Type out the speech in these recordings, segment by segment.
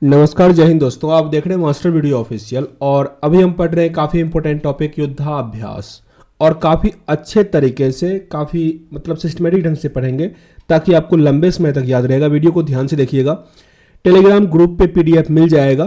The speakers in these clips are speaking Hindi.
नमस्कार, जय हिंद दोस्तों। आप देख रहे हैं मास्टर वीडियो ऑफिशियल और अभी हम पढ़ रहे हैं काफ़ी इंपॉर्टेंट टॉपिक युद्धाभ्यास। और काफ़ी अच्छे तरीके से, काफ़ी मतलब सिस्टमेटिक ढंग से पढ़ेंगे ताकि आपको लंबे समय तक याद रहेगा। वीडियो को ध्यान से देखिएगा। टेलीग्राम ग्रुप पे पीडीएफ मिल जाएगा,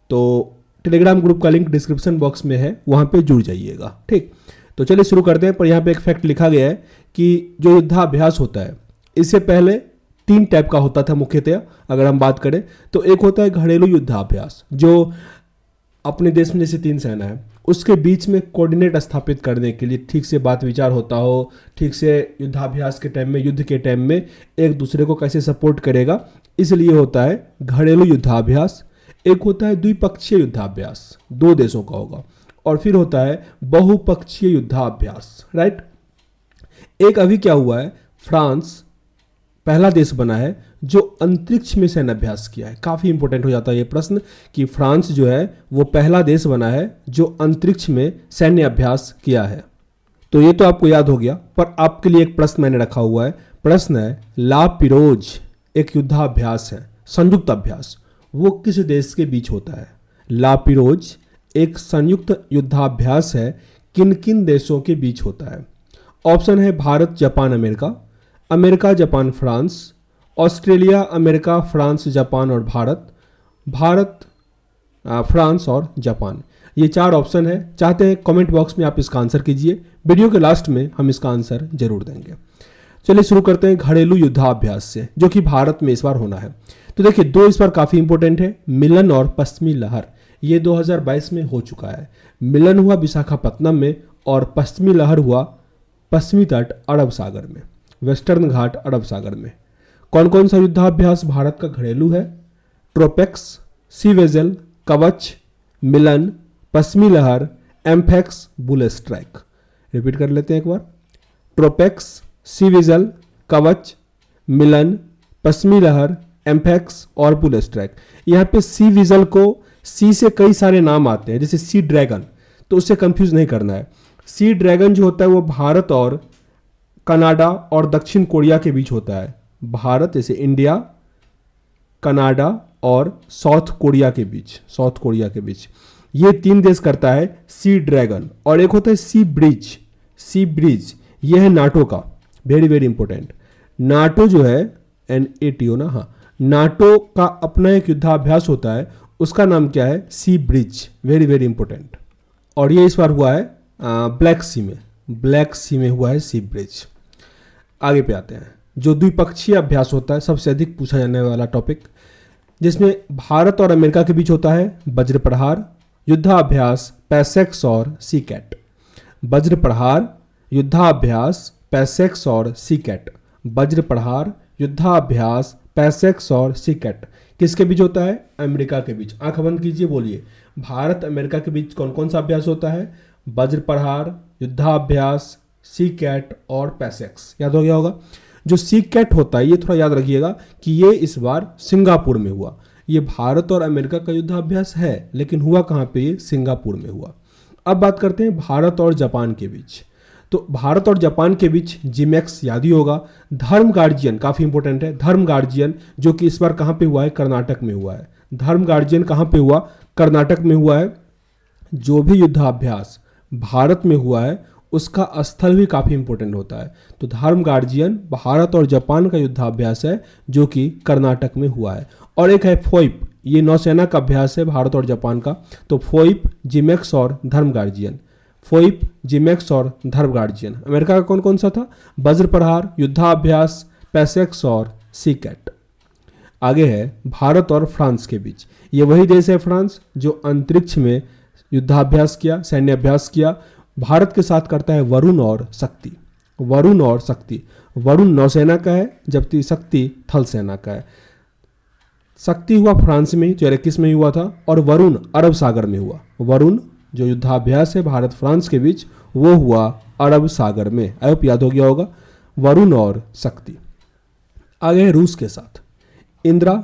तो टेलीग्राम ग्रुप का लिंक डिस्क्रिप्शन बॉक्स में है, वहाँ पे जुड़ जाइएगा। ठीक, तो चलिए शुरू करते हैं। पर यहाँ पे एक फैक्ट लिखा गया है कि जो युद्धाभ्यास होता है, इससे पहले 3 टाइप का होता था मुख्यतः। अगर हम बात करें तो एक होता है घरेलू युद्धाभ्यास, जो अपने देश में जैसे 3 सेना है उसके बीच में कोऑर्डिनेट स्थापित करने के लिए ठीक से बात विचार होता हो, ठीक से युद्धाभ्यास के टाइम में, युद्ध के टाइम में एक दूसरे को कैसे सपोर्ट करेगा, इसलिए होता है घरेलू युद्धाभ्यास। एक होता है द्विपक्षीय युद्धाभ्यास, 2 देशों का होगा। और फिर होता है बहुपक्षीय युद्धाभ्यास, राइट। एक अभी क्या हुआ है, फ्रांस पहला देश बना है जो अंतरिक्ष में सैन्य अभ्यास किया है। काफ़ी इंपॉर्टेंट हो जाता है ये प्रश्न कि फ्रांस जो है वो पहला देश बना है जो अंतरिक्ष में सैन्य अभ्यास किया है। तो ये तो आपको याद हो गया, पर आपके लिए एक प्रश्न मैंने रखा हुआ है। प्रश्न है, ला पिरोज एक युद्धाभ्यास है, संयुक्त अभ्यास, वो किस देश के बीच होता है? ला पिरोज एक संयुक्त युद्धाभ्यास है, किन किन देशों के बीच होता है? ऑप्शन है Bharat, Japan, America, America, Japan, France, Australia, America, France, Japan और भारत, भारत, फ्रांस और जापान। ये 4 ऑप्शन है। चाहते हैं कमेंट बॉक्स में आप इसका आंसर कीजिए। वीडियो के लास्ट में हम इसका आंसर जरूर देंगे। चलिए शुरू करते हैं घरेलू युद्धाभ्यास से, जो कि भारत में इस बार होना है। तो देखिए, 2 इस बार काफ़ी इंपॉर्टेंट है, मिलन और पश्चिमी लहर। ये 2022 में हो चुका है। मिलन हुआ विशाखापत्तनम में और पश्चिमी लहर हुआ पश्चिमी तट अरब सागर में, वेस्टर्न घाट अरब सागर में। कौन कौन सा युद्धाभ्यास भारत का घरेलू है? ट्रोपेक्स, सी वेजल, कवच, मिलन, पश्चिमी लहर, एम्फेक्स, बुल स्ट्राइक। रिपीट कर लेते हैं एक बार। ट्रोपेक्स, सी वेजल, कवच, मिलन, पश्चिमी लहर, एम्फेक्स और बुल स्ट्राइक। यहाँ पे सी विजल को, सी से कई सारे नाम आते हैं, जैसे सी ड्रैगन, तो उससे कंफ्यूज नहीं करना है। सी ड्रैगन जो होता है वो भारत और कनाडा और दक्षिण कोरिया के बीच होता है। भारत जैसे इंडिया, कनाडा और साउथ कोरिया के बीच, साउथ कोरिया के बीच ये 3 देश करता है सी ड्रैगन। और एक होता है सी ब्रिज, सी ब्रिज ये है नाटो का, वेरी वेरी इंपॉर्टेंट। नाटो जो है NATO ना, हाँ, नाटो का अपना एक युद्धाभ्यास होता है, उसका नाम क्या है? सी ब्रिज, वेरी वेरी इंपॉर्टेंट। और ये इस बार हुआ है ब्लैक सी में, ब्लैक सी में हुआ है सी ब्रिज। आगे पे आते हैं, जो द्विपक्षीय अभ्यास होता है, सबसे अधिक पूछा जाने वाला टॉपिक, जिसमें भारत और अमेरिका के बीच होता है वज्र प्रहार युद्धाभ्यास, पैसेक्स और सीकैट। वज्र प्रहार युद्धाभ्यास, पैसेक्स और सीकैट। वज्र प्रहार युद्धाभ्यास, पैसेक्स और सीकैट किसके बीच होता है? अमेरिका के बीच। आंख बंद कीजिए, बोलिए, भारत अमेरिका के बीच कौन कौन सा अभ्यास होता है? वज्र प्रहार, युद्धाभ्यास, सीकैट और पैसेक्स। याद हो गया होगा। जो सीकैट होता है, ये थोड़ा याद रखिएगा कि ये इस बार सिंगापुर में हुआ। ये भारत और अमेरिका का युद्धाभ्यास है, लेकिन हुआ कहाँ पे? ये सिंगापुर में हुआ। अब बात करते हैं भारत और जापान के बीच। तो भारत और जापान के बीच जिमैक्स याद ही होगा। धर्म गार्जियन काफ़ी इंपॉर्टेंट है, धर्म गार्जियन, जो कि इस बार कहाँ पे हुआ है? कर्नाटक में हुआ है। धर्म गार्जियन कहाँ पे हुआ? कर्नाटक में हुआ है। जो भी युद्धाभ्यास भारत में हुआ है उसका स्थल भी काफ़ी इंपॉर्टेंट होता है। तो धर्म गार्जियन भारत और जापान का युद्धाभ्यास है, जो कि कर्नाटक में हुआ है। और एक है फोइप, ये नौसेना का अभ्यास है भारत और जापान का। तो फोइप, जिमैक्स और धर्म गार्जियन, फोइप, जिमैक्स और धर्म गार्जियन। अमेरिका का कौन कौन सा था? वज्र प्रहार, युद्धाभ्यास, पैसेक्स और सीकैट। आगे है भारत और फ्रांस के बीच। ये वही देश है फ्रांस जो अंतरिक्ष में युद्धाभ्यास किया, सैन्य अभ्यास किया। भारत के साथ करता है वरुण और शक्ति। वरुण और शक्ति, वरुण नौसेना का है जबकि शक्ति थल सेना का है। शक्ति हुआ फ्रांस में 2021 में हुआ था, और वरुण अरब सागर में हुआ। वरुण जो युद्धाभ्यास है भारत फ्रांस के बीच, वो हुआ अरब सागर में। आई होप याद हो गया होगा, वरुण और शक्ति। आगे है रूस के साथ इंदिरा।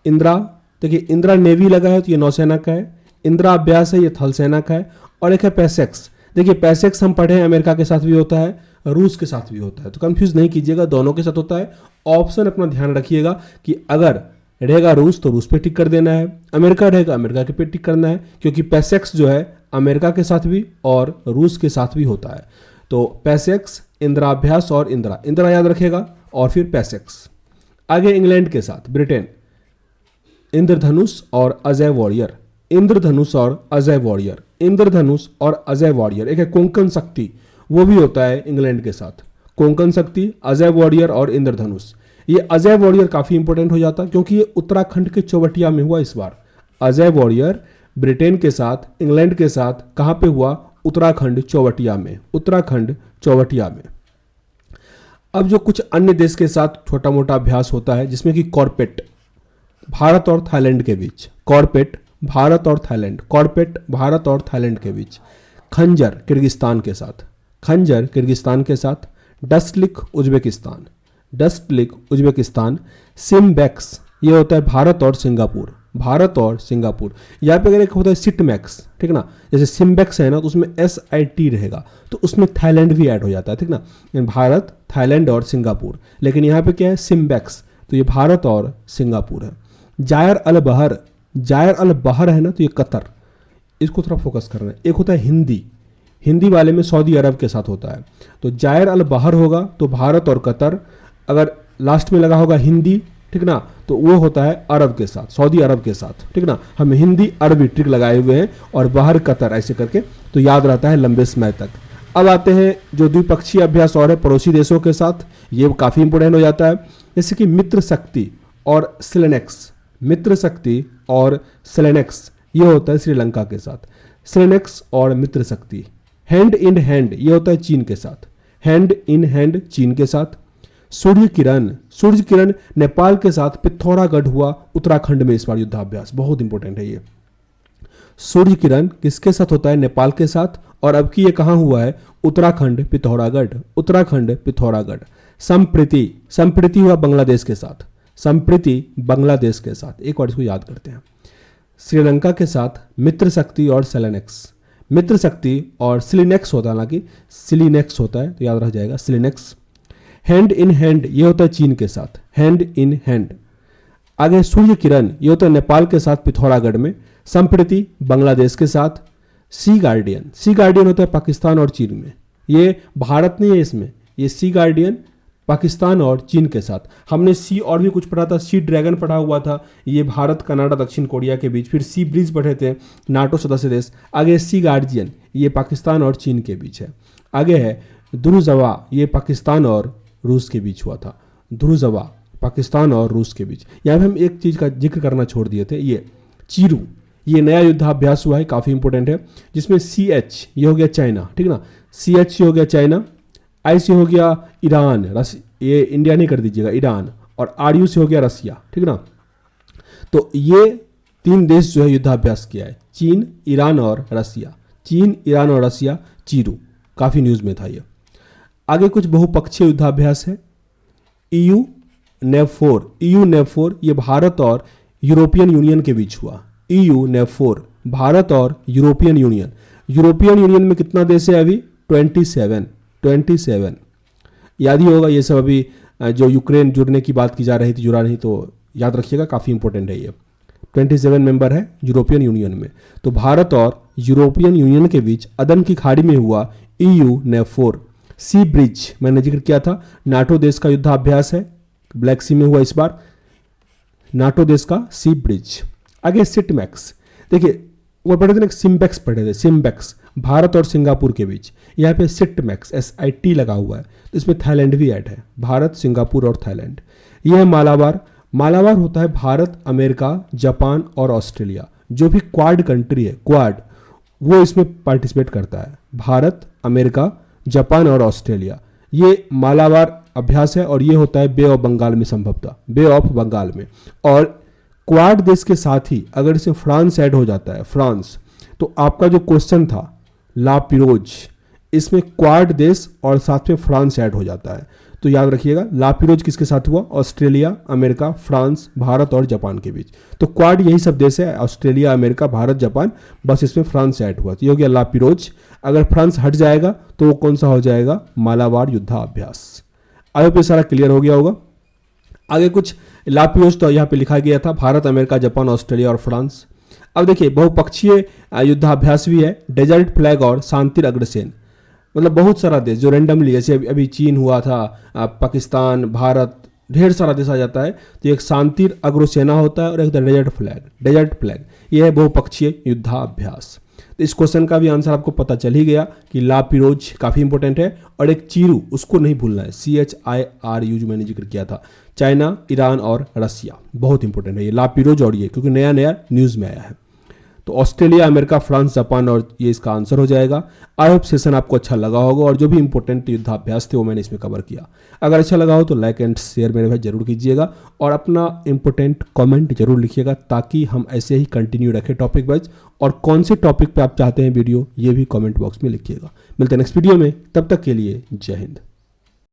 इंदिरा देखिए, इंदिरा नेवी लगा है तो ये नौसेना का है। इंदिरा अभ्यास है, ये थल सेना का है। और एक है पैसेक्स। देखिए, पैसेक्स हम पढ़े हैं, अमेरिका के साथ भी होता है, रूस के साथ भी होता है, तो कंफ्यूज नहीं कीजिएगा, दोनों के साथ होता है। ऑप्शन अपना ध्यान रखिएगा कि अगर रहेगा रूस तो रूस पे टिक कर देना है, अमेरिका रहेगा अमेरिका के पे टिक करना है, क्योंकि पैसेक्स जो है अमेरिका के साथ भी और रूस के साथ भी होता है। तो पैसेक्स, इंद्राभ्यास और इंदिरा, इंदिरा याद रखेगा और फिर पैसेक्स। आगे इंग्लैंड के साथ ब्रिटेन, इंद्रधनुष और अजय वॉरियर, इंद्रधनुष और अजय वॉरियर, इंद्रधनुष और अजय वॉरियर। एक है कोंकण शक्ति, वो भी होता है इंग्लैंड के साथ, कोंकण शक्ति, अजय वॉरियर और इंद्रधनुष। ये अजय वॉरियर काफी इंपॉर्टेंट हो जाता है क्योंकि ये उत्तराखंड के चौबटिया में हुआ इस बार। अजय वॉरियर ब्रिटेन के साथ, इंग्लैंड के साथ कहां पे हुआ? उत्तराखंड चौबटिया में, उत्तराखंड चौबटिया में। अब जो कुछ अन्य देश के साथ छोटा मोटा अभ्यास होता है जिसमें कि कॉर्पेट, भारत और थाईलैंड के बीच, कॉर्पेट भारत और थाईलैंड, कॉर्पेट भारत और थाईलैंड के बीच। खंजर किर्गिस्तान के साथ, खंजर किर्गिस्तान के साथ। डस्टलिक उज्बेकिस्तान, डस्टलिक उज्बेकिस्तान। सिमबैक्स ये होता है भारत और सिंगापुर, भारत और सिंगापुर। यहाँ पे अगर एक होता है सिटमैक्स, ठीक ना, जैसे सिमबैक्स है ना तो उसमें SIT रहेगा तो उसमें थाईलैंड भी ऐड हो जाता है, ठीक ना, भारत, थाईलैंड और सिंगापुर। लेकिन यहाँ पे क्या है? सिमबैक्स, तो ये भारत और सिंगापुर है। जायर अल बहर, जायर अल बहर है ना तो ये कतर, इसको थोड़ा फोकस करना है। एक होता है हिंदी, हिंदी वाले में सऊदी अरब के साथ होता है, तो जायर अल बहर होगा तो भारत और कतर। अगर लास्ट में लगा होगा हिंदी, ठीक ना, तो वो होता है अरब के साथ, सऊदी अरब के साथ, ठीक ना। हम हिंदी अरबी ट्रिक लगाए हुए हैं और बाहर कतर ऐसे करके, तो याद रहता है लंबे समय तक। अब आते हैं जो द्विपक्षीय अभ्यास और है पड़ोसी देशों के साथ, ये काफ़ी इंपोर्टेंट हो जाता है, जैसे कि मित्र शक्ति और सिलेनेक्स, मित्र शक्ति और सिलेनेक्स ये होता है श्रीलंका के साथ, सिलेनेक्स और मित्र शक्ति। हैंड इन हैंड ये होता है चीन के साथ, हैंड इन हैंड चीन के साथ। सूर्य किरण, सूर्य किरण नेपाल के साथ पिथौरागढ़ हुआ उत्तराखंड में इस बार युद्धाभ्यास, बहुत इंपॉर्टेंट है ये। सूर्य किरण किसके साथ होता है? नेपाल के साथ, और अब की ये कहाँ हुआ है? उत्तराखंड पिथौरागढ़, उत्तराखंड पिथौरागढ़। संप्रीति, संप्रीति हुआ बांग्लादेश के साथ, संप्रीति बांग्लादेश के साथ। एक और इसको याद करते हैं, श्रीलंका के साथ मित्र शक्ति और सेलेनेक्स, मित्र शक्ति और सिलिनेक्स होता है, हालांकि सिलिनेक्स होता है तो याद रह जाएगा सिलिनेक्स। हैंड इन हैंड ये होता है चीन के साथ, हैंड इन हैंड। आगे सूर्य किरण ये होता है नेपाल के साथ पिथौरागढ़ में, संप्रीति बांग्लादेश के साथ। सी गार्डियन, सी गार्डियन होता है पाकिस्तान और चीन में, ये भारत नहीं है इसमें, ये सी गार्डियन पाकिस्तान और चीन के साथ। हमने सी और भी कुछ पढ़ा था, सी ड्रैगन पढ़ा हुआ था, ये भारत, कनाडा, दक्षिण कोरिया के बीच। फिर सी ब्रिज पढ़े थे, नाटो सदस्य देश। आगे सी गार्जियन ये पाकिस्तान और चीन के बीच है। आगे है ध्रुजवा, ये पाकिस्तान और रूस के बीच हुआ था, ध्रुजवा पाकिस्तान और रूस के बीच। यहाँ पे हम एक चीज़ का जिक्र करना छोड़ दिए थे, ये चीरू, ये नया युद्धाभ्यास हुआ है, काफ़ी इंपॉर्टेंट है, जिसमें CH ये हो गया चाइना, ठीक ना, CH ये हो गया चाइना, I से हो गया ईरान, ये इंडिया नहीं कर दीजिएगा, ईरान, और RU से हो गया रसिया, ठीक ना। तो ये 3 देश जो है युद्धाभ्यास किया है, चीन, ईरान और रसिया, चीन, ईरान और रसिया, चीरू, काफ़ी न्यूज़ में था ये। आगे कुछ बहुपक्षीय युद्धाभ्यास है, EU NAV4, EU NAV4 ये भारत और यूरोपियन यूनियन के बीच हुआ, EU NAV4 भारत और यूरोपियन यूनियन। यूरोपियन यूनियन में कितना देश है अभी? 27 याद ही होगा ये सब। अभी जो यूक्रेन जुड़ने की बात की जा रही थी, जुड़ा नहीं, तो याद रखिएगा, काफ़ी इंपॉर्टेंट है ये। 27 मेंबर है यूरोपियन यूनियन में, तो भारत और यूरोपियन यूनियन के बीच अदन की खाड़ी में हुआ EU NAV4। सी ब्रिज मैंने जिक्र किया था, नाटो देश का युद्धाभ्यास है, ब्लैक सी में हुआ इस बार, नाटो देश का सी ब्रिज। आगे सिटमैक्स, देखिए वो पढ़े थे ना, सिम्बैक्स पढ़े थे, सिम्बैक्स भारत और सिंगापुर के बीच। यहाँ पे सिटमैक्स SIT लगा हुआ है, तो इसमें थाईलैंड भी ऐड है, भारत, सिंगापुर और थाईलैंड। यह है मालाबार, मालाबार होता है भारत, अमेरिका, जापान और ऑस्ट्रेलिया। जो भी क्वाड कंट्री है, क्वाड, वो इसमें पार्टिसिपेट करता है, भारत, अमेरिका, जापान और ऑस्ट्रेलिया। ये मालाबार अभ्यास है और ये होता है बे ऑफ बंगाल में, संभवतः बे ऑफ बंगाल में। और क्वाड देश के साथ ही अगर इसमें फ्रांस ऐड हो जाता है, फ्रांस, तो आपका जो क्वेश्चन था ला पिरोज, इसमें क्वाड देश और साथ में फ्रांस ऐड हो जाता है, तो याद रखिएगा ला पिरोज किसके साथ हुआ? ऑस्ट्रेलिया, अमेरिका, फ्रांस, भारत और जापान के बीच। तो क्वाड यही सब देश है, ऑस्ट्रेलिया, अमेरिका, भारत, जापान, बस इसमें फ्रांस ऐड हुआ, तो ये हो गया ला पिरोज। अगर फ्रांस हट जाएगा तो वो कौन सा हो जाएगा? मालाबार युद्धाभ्यास। आई होप ये सारा क्लियर हो गया होगा। आगे कुछ लापियोज तो यहाँ पे लिखा गया था, भारत, अमेरिका, जापान, ऑस्ट्रेलिया और फ्रांस। अब देखिए बहुपक्षीय युद्धाभ्यास भी है, डेजर्ट फ्लैग और शांतिर अग्रसेन। मतलब बहुत सारा देश जो रैंडमली, जैसे अभी चीन हुआ था, पाकिस्तान, भारत, ढेर सारा देश आ जाता है। तो एक शांतिर अग्रसेना होता है और एक डेजर्ट फ्लैग, ये है बहुपक्षीय युद्धाभ्यास। तो इस क्वेश्चन का भी आंसर आपको पता चल ही गया कि ला पिरोज काफ़ी इंपॉर्टेंट है, और एक चीरू, उसको नहीं भूलना है, CHIRU जो मैंने जिक्र किया था, चाइना, ईरान और रसिया, बहुत इंपॉर्टेंट है ये ला पिरोज और ये, क्योंकि नया नया न्यूज़ में आया है। तो ऑस्ट्रेलिया, अमेरिका, फ्रांस, जापान और ये इसका आंसर हो जाएगा। आई होप सेशन आपको अच्छा लगा होगा और जो भी इंपॉर्टेंट युद्धाभ्यास थे वो मैंने इसमें कवर किया। अगर अच्छा लगा हो तो लाइक एंड शेयर मेरे भाई जरूर कीजिएगा, और अपना इंपॉर्टेंट कमेंट जरूर लिखिएगा, ताकि हम ऐसे ही कंटिन्यू रखें टॉपिक वाइज। और कौन से टॉपिक पे आप चाहते हैं वीडियो, ये भी कमेंट बॉक्स में लिखिएगा। मिलते हैं नेक्स्ट वीडियो में, तब तक के लिए जय हिंद।